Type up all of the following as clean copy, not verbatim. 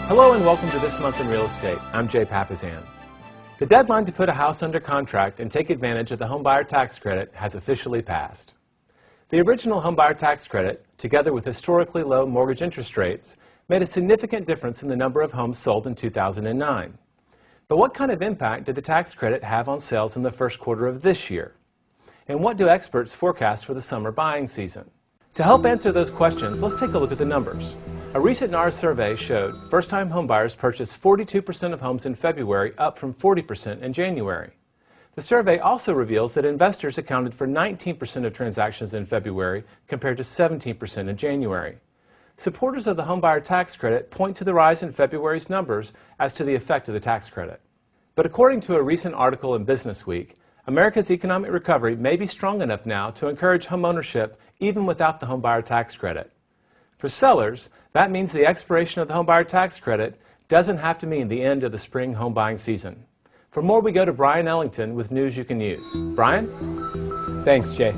Hello and welcome to This Month in Real Estate. I'm Jay Papazan. The deadline to put a house under contract and take advantage of the homebuyer tax credit has officially passed. The original homebuyer tax credit, together with historically low mortgage interest rates, made a significant difference in the number of homes sold in 2009. But what kind of impact did the tax credit have on sales in the first quarter of this year? And what do experts forecast for the summer buying season? To help answer those questions, let's take a look at the numbers. A recent NAR survey showed first-time homebuyers purchased 42% of homes in February, up from 40% in January. The survey also reveals that investors accounted for 19% of transactions in February compared to 17% in January. Supporters of the homebuyer tax credit point to the rise in February's numbers as to the effect of the tax credit. But according to a recent article in Business Week, America's economic recovery may be strong enough now to encourage homeownership even without the homebuyer tax credit. For sellers, that means the expiration of the homebuyer tax credit doesn't have to mean the end of the spring home buying season. For more, we go to Brian Ellington with news you can use. Brian? Thanks, Jay.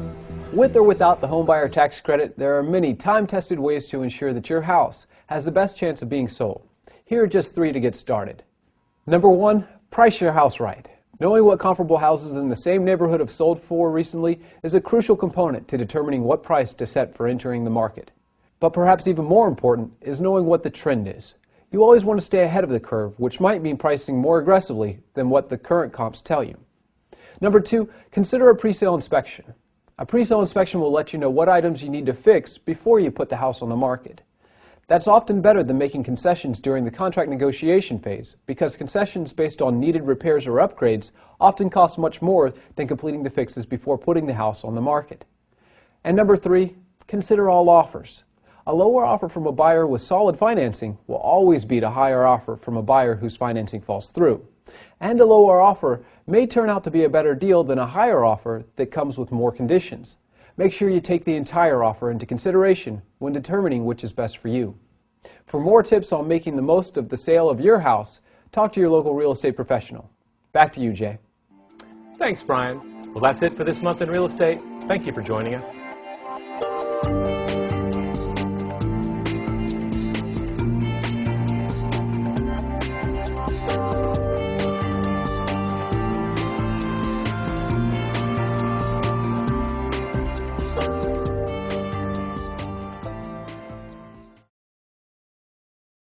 With or without the homebuyer tax credit, there are many time-tested ways to ensure that your house has the best chance of being sold. Here are just 3 to get started. Number 1, price your house right. Knowing what comparable houses in the same neighborhood have sold for recently is a crucial component to determining what price to set for entering the market. But perhaps even more important is knowing what the trend is. You always want to stay ahead of the curve, which might mean pricing more aggressively than what the current comps tell you. Number 2, consider a pre-sale inspection. A pre-sale inspection will let you know what items you need to fix before you put the house on the market. That's often better than making concessions during the contract negotiation phase, because concessions based on needed repairs or upgrades often cost much more than completing the fixes before putting the house on the market. And number 3, consider all offers. A lower offer from a buyer with solid financing will always beat a higher offer from a buyer whose financing falls through. And a lower offer may turn out to be a better deal than a higher offer that comes with more conditions. Make sure you take the entire offer into consideration when determining which is best for you. For more tips on making the most of the sale of your house, talk to your local real estate professional. Back to you, Jay. Thanks, Brian. Well, that's it for This Month in Real Estate. Thank you for joining us.